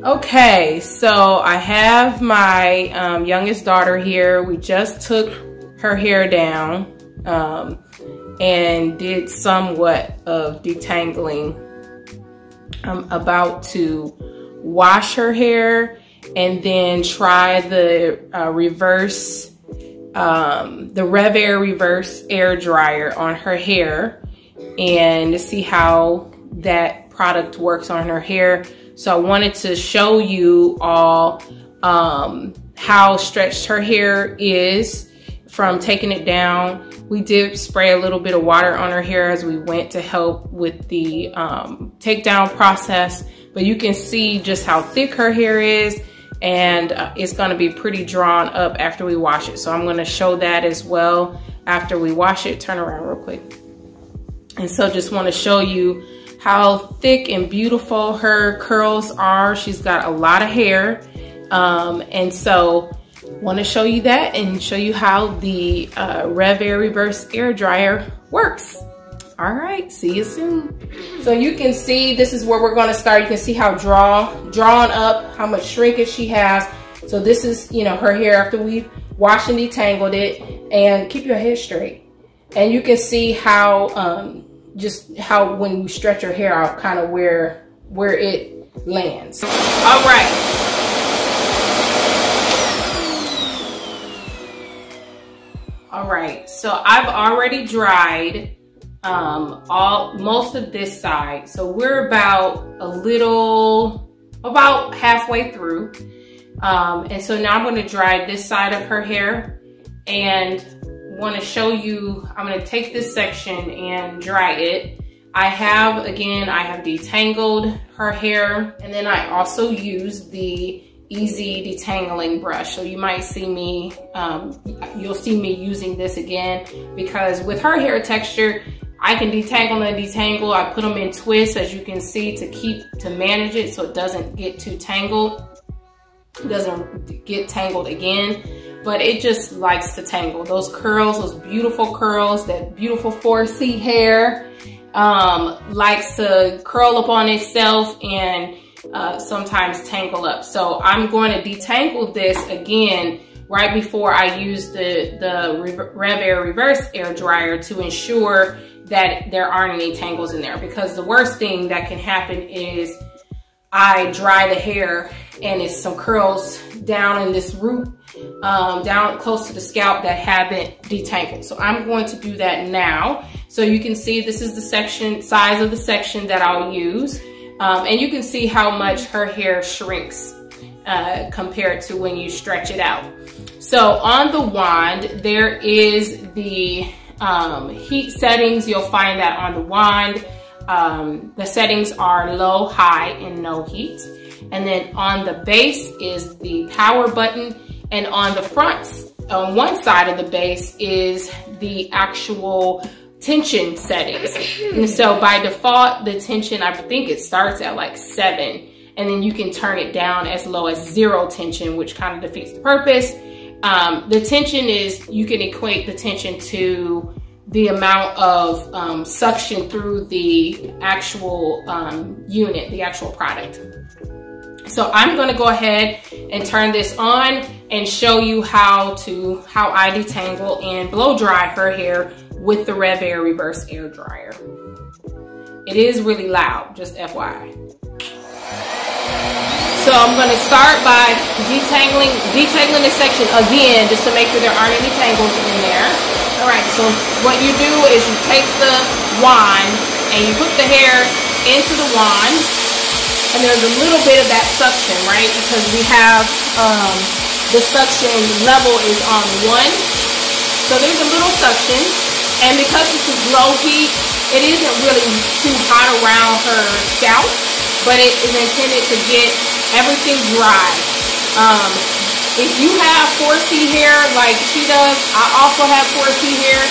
Okay, so I have my youngest daughter here. We just took her hair down and did somewhat of detangling. I'm about to wash her hair and then try the RevAir Reverse Air Dryer on her hair and to see how that product works on her hair. So I wanted to show you all how stretched her hair is from taking it down. We did spray a little bit of water on her hair as we went to help with the takedown process, but you can see just how thick her hair is, and it's gonna be pretty drawn up after we wash it. So I'm gonna show that as well after we wash it. Turn around real quick. And so just wanna show you how thick and beautiful her curls are. She's got a lot of hair. And so want to show you that and show you how the RevAir Reverse Air Dryer works. All right, see you soon. So you can see this is where we're going to start. You can see how drawn up, how much shrinkage she has. So this is, you know, her hair after we washed and detangled it. And keep your head straight. And you can see how just how when you stretch your hair out, kind of where it lands. All right. All right, so I've already dried most of this side. So we're about halfway through. And so now I'm gonna dry this side of her hair and want to show you, I'm going to take this section and dry it. I have detangled her hair, and then I also use the easy detangling brush. So you might see me, you'll see me using this again, because with her hair texture, I can detangle and detangle. I put them in twists, as you can see, to manage it so it doesn't get too tangled. It doesn't get tangled again. But it just likes to tangle. Those curls, those beautiful curls, that beautiful 4C hair likes to curl up on itself and sometimes tangle up. So I'm going to detangle this again right before I use the RevAir Reverse Air Dryer to ensure that there aren't any tangles in there. Because the worst thing that can happen is I dry the hair and it's some curls down in this root, down close to the scalp that haven't detangled. So I'm going to do that now. So you can see this is the size of the section that I'll use. And you can see how much her hair shrinks compared to when you stretch it out. So on the wand, there is the heat settings. You'll find that on the wand. The settings are low, high, and no heat. And then on the base is the power button. And on the front, on one side of the base is the actual tension settings. And so by default, the tension, I think it starts at like 7. And then you can turn it down as low as 0 tension, which kind of defeats the purpose. The tension is, you can equate the tension to the amount of suction through the actual unit, the actual product. So I'm going to go ahead and turn this on and show you how I detangle and blow dry her hair with the RevAir Reverse Air Dryer. It is really loud, just FYI. So I'm going to start by detangling this section again, just to make sure there aren't any tangles in there. All right, so what you do is you take the wand and you put the hair into the wand, and there's a little bit of that suction, right? Because we have the suction level is on 1. So there's a little suction, and because this is low heat, it isn't really too hot around her scalp, but it is intended to get everything dry. If you have 4C hair like she does, I also have 4C hair.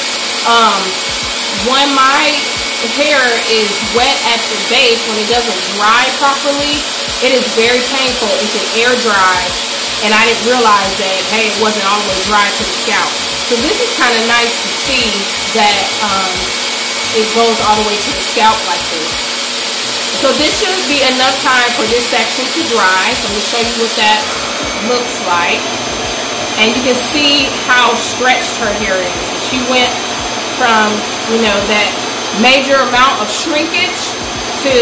One might hair is wet at the base, when it doesn't dry properly, it is very painful. It can air dry, and I didn't realize that, hey, it wasn't all the way dry to the scalp. So this is kind of nice to see that it goes all the way to the scalp like this. So this should be enough time for this section to dry. So I'm going to show you what that looks like. And you can see how stretched her hair is. She went from, you know, that major amount of shrinkage to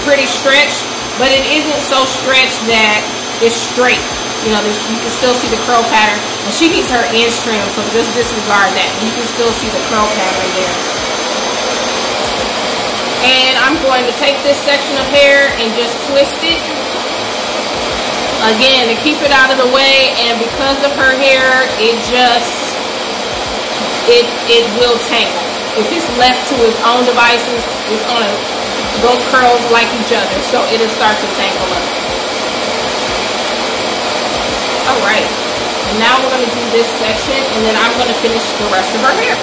pretty stretched, but it isn't so stretched that it's straight. You know, you can still see the curl pattern. And she needs her ends trimmed, so just disregard that. You can still see the curl pattern there. And I'm going to take this section of hair and just twist it. Again, to keep it out of the way, and because of her hair, it will tangle. If it's left to its own devices, it's gonna, those curls like each other, so it'll start to tangle up. All right, and now we're gonna do this section, and then I'm gonna finish the rest of her hair.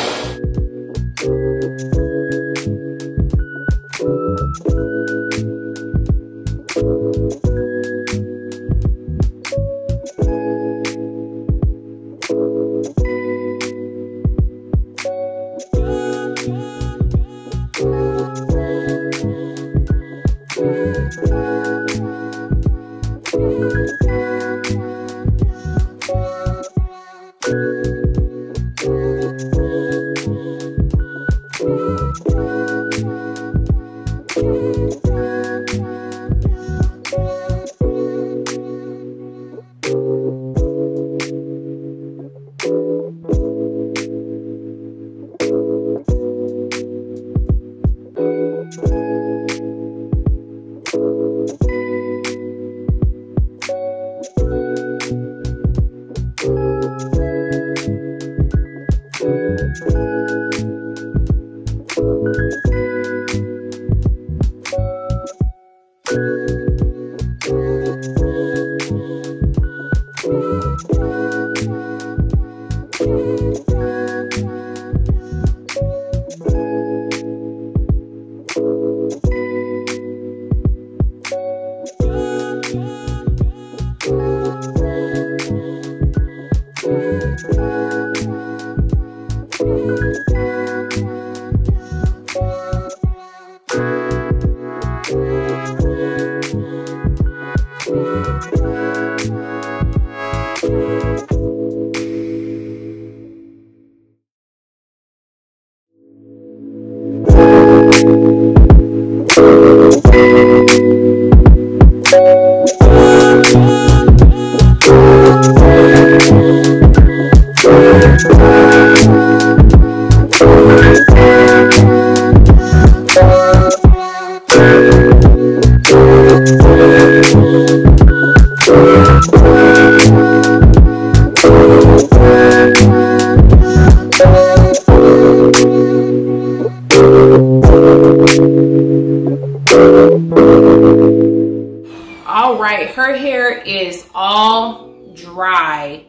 All right, her hair is all dry,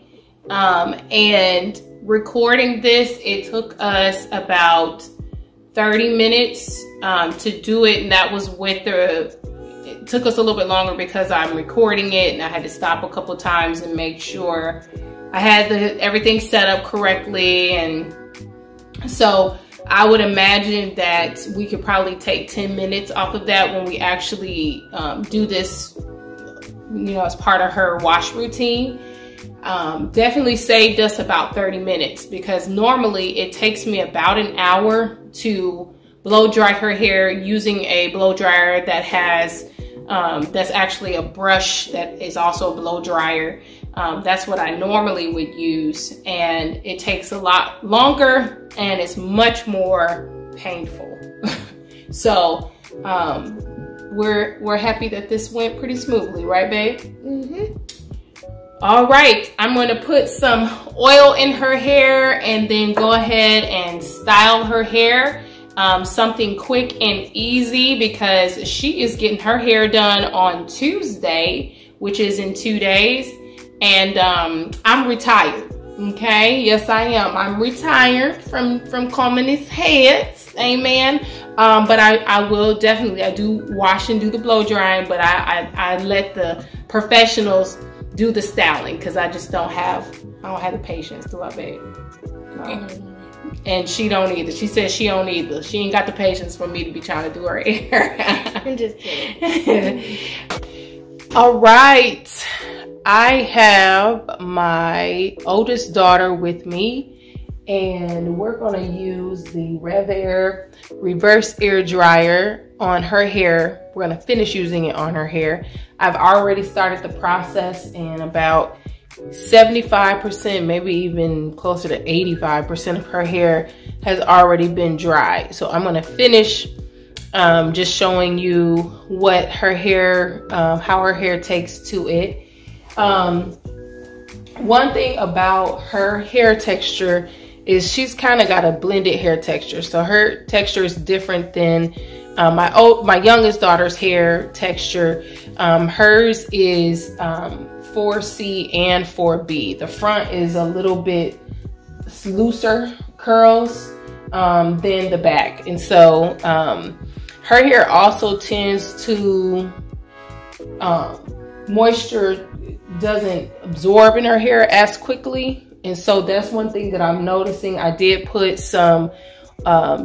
and recording this, it took us about 30 minutes to do it, and that was with the, it took us a little bit longer because I'm recording it and I had to stop a couple times and make sure I had everything set up correctly. And so I would imagine that we could probably take 10 minutes off of that when we actually do this, you know, as part of her wash routine. Definitely saved us about 30 minutes because normally it takes me about an hour to blow dry her hair using a blow dryer that has, that's actually a brush that is also a blow dryer. That's what I normally would use, and it takes a lot longer and it's much more painful. So we're happy that this went pretty smoothly, right, babe? Mm-hmm. All right, I'm going to put some oil in her hair and then go ahead and style her hair. Something quick and easy because she is getting her hair done on Tuesday, which is in 2 days. And I'm retired. Okay, yes I am. I'm retired from combing his heads, amen. But I will definitely, I do wash and do the blow drying, but I let the professionals do the styling because I just don't have the patience to love it. No. And she don't either. She says she don't either. She ain't got the patience for me to be trying to do her hair. I'm just kidding. All right. I have my oldest daughter with me, and we're going to use the RevAir Reverse Air Dryer on her hair. We're going to finish using it on her hair. I've already started the process, and about 75%, maybe even closer to 85% of her hair has already been dried. So I'm going to finish just showing you what her hair, how her hair takes to it. One thing about her hair texture is she's kind of got a blended hair texture. So her texture is different than my youngest daughter's hair texture. Hers is 4C and 4B. The front is a little bit looser curls than the back. And so her hair also tends to, moisture doesn't absorb in her hair as quickly. And so that's one thing that I'm noticing. I did put some,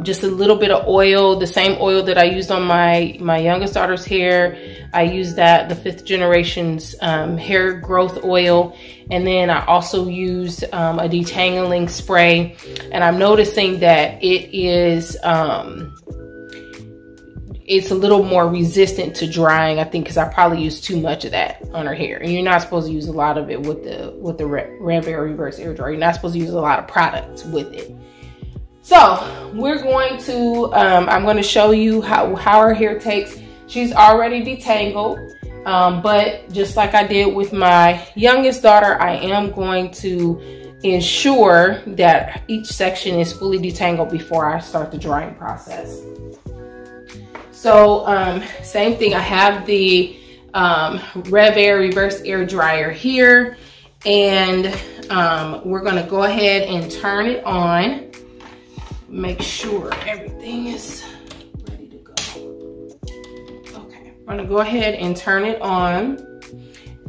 just a little bit of oil, the same oil that I used on my youngest daughter's hair. I used that, the 5th generation's hair growth oil. And then I also used a detangling spray. And I'm noticing that it is, it's a little more resistant to drying, I think, because I probably used too much of that on her hair. And you're not supposed to use a lot of it with the RevAir Reverse Air Dryer. You're not supposed to use a lot of products with it. So we're going to, I'm going to show you how her hair takes. She's already detangled, but just like I did with my youngest daughter, I am going to ensure that each section is fully detangled before I start the drying process. So same thing, I have the RevAir Reverse Air Dryer here, and we're gonna go ahead and turn it on. Make sure everything is ready to go. Okay, I'm gonna go ahead and turn it on,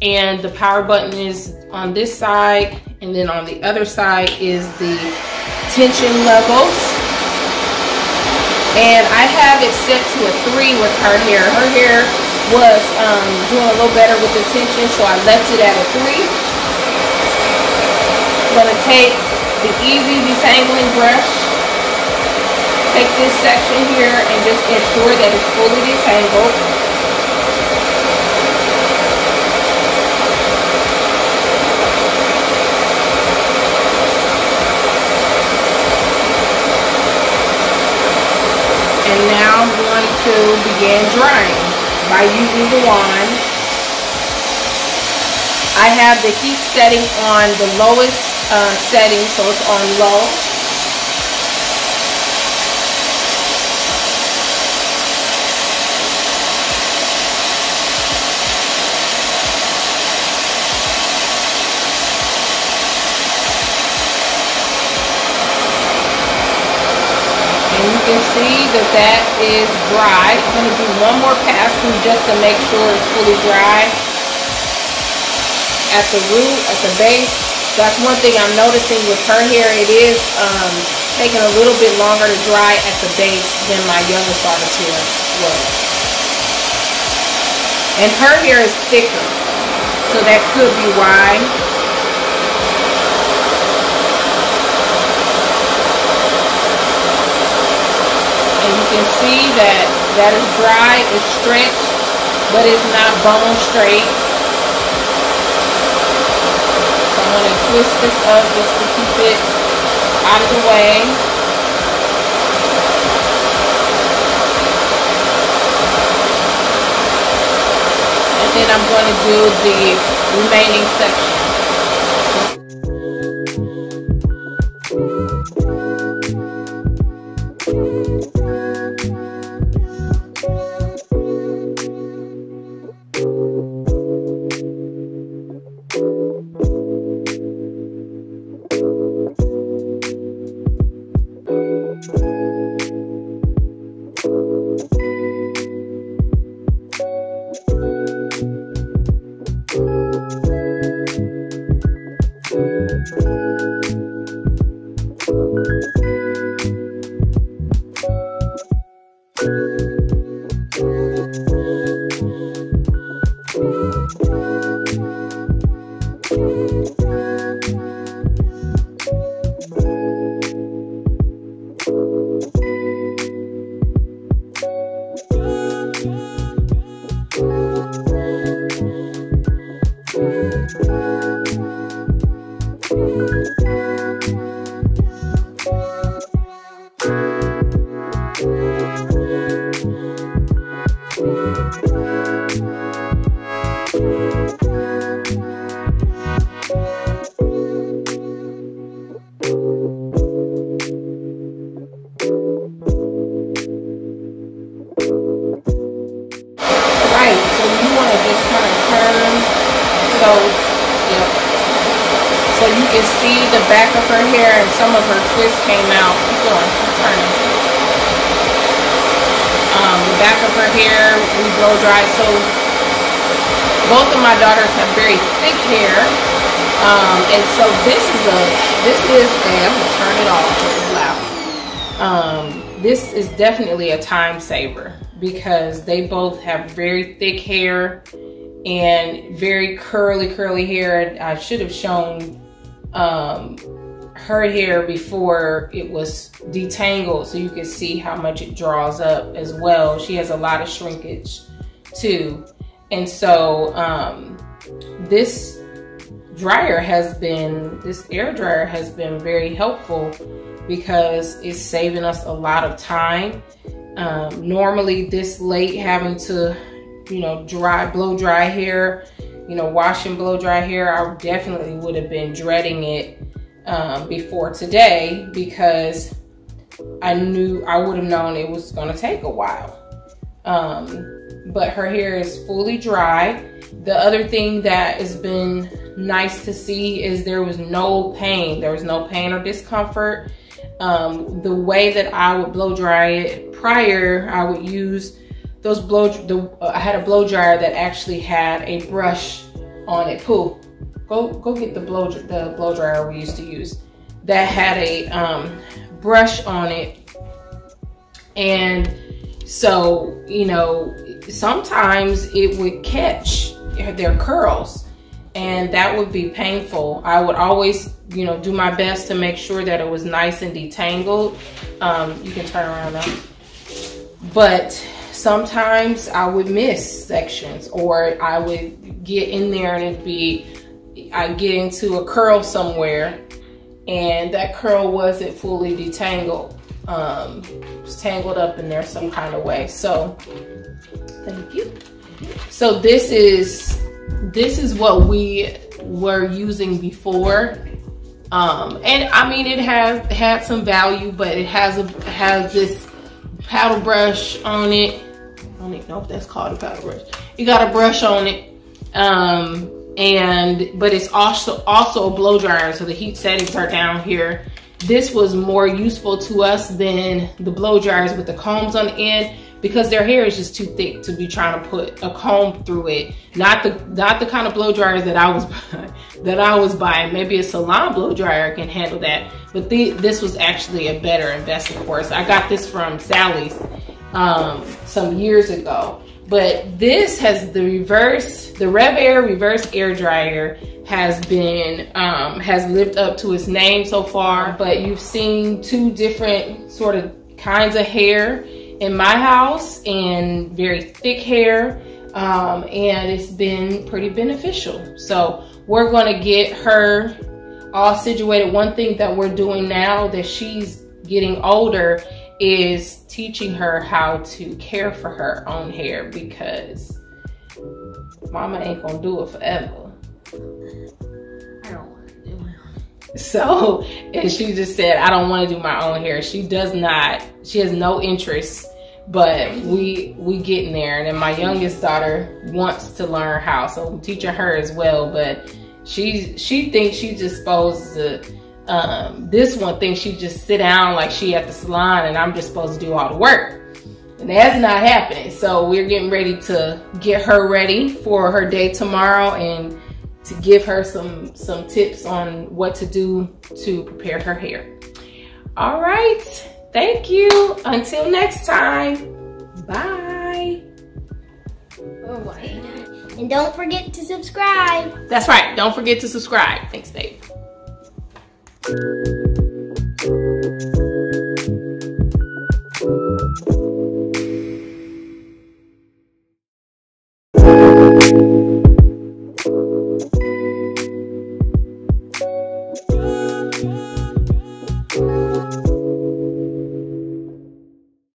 and the power button is on this side, and then on the other side is the tension levels. And I have it set to a 3 with her hair. Her hair was doing a little better with the tension, so I left it at a 3. I'm gonna take the easy detangling brush, take this section here and just ensure that it's fully detangled. And now I'm going to begin drying by using the wand. I have the heat setting on the lowest setting, so it's on low. And you can see that that is dry. I'm going to do one more pass through just to make sure it's fully dry at the root, at the base. That's one thing I'm noticing with her hair. It is taking a little bit longer to dry at the base than my youngest daughter's hair was. And her hair is thicker, so that could be why. And you can see that that is dry, it's stretched, but it's not bone straight. So I'm going to twist this up just to keep it out of the way. And then I'm going to do the remaining section. yep. So you can see the back of her hair and some of her twists came out. Keep going, keep turning. The back of her hair, we blow dry. So both of my daughters have very thick hair. And so this is I'm gonna turn it off, it's loud. This is definitely a time saver because they both have very thick hair and very curly hair. I should have shown her hair before it was detangled so you can see how much it draws up as well. She has a lot of shrinkage too. And so this air dryer has been very helpful because it's saving us a lot of time. Normally this late having to, blow dry hair, wash and blow dry hair, I definitely would have been dreading it before today because I would have known it was going to take a while. But her hair is fully dry. The other thing that has been nice to see is there was no pain. There was no pain or discomfort. The way that I would blow dry it prior, I would use those I had a blow dryer that actually had a brush on it. Pooh, go get the blow dryer we used to use that had a brush on it. And so, sometimes it would catch their curls and that would be painful. I would always, do my best to make sure that it was nice and detangled. You can turn around now. But sometimes I would miss sections, or I would get in there and I'd get into a curl somewhere and that curl wasn't fully detangled. It was tangled up in there some kind of way. So thank you. So this is what we were using before. And I mean, it has had some value, but it has this paddle brush on it. I don't even know if that's called a paddle brush. You got a brush on it. But it's also a blow dryer, so the heat settings are down here. This was more useful to us than the blow dryers with the combs on the end because their hair is just too thick to be trying to put a comb through it. Not the kind of blow dryers that I was buying. Maybe a salon blow dryer can handle that, but this was actually a better investment for us. I got this from Sally's some years ago. But this has the RevAir Reverse Air Dryer has lived up to its name so far. But you've seen two different sort of kinds of hair in my house, and very thick hair, and it's been pretty beneficial. So we're gonna get her all situated. One thing that we're doing now that she's getting older is teaching her how to care for her own hair, because mama ain't gonna do it forever. I don't want to do it. So, and she just said, I don't want to do my own hair. She has no interest, but we getting there. And then my youngest daughter wants to learn how, so I'm teaching her as well. But she thinks she's just supposed to, this one thinks she just sit down like she at the salon and I'm just supposed to do all the work. And that's not happening. So we're getting ready to get her ready for her day tomorrow and to give her some tips on what to do to prepare her hair. All right, thank you. Until next time, bye. Oh, and don't forget to subscribe. That's right, don't forget to subscribe. Thanks, Dave.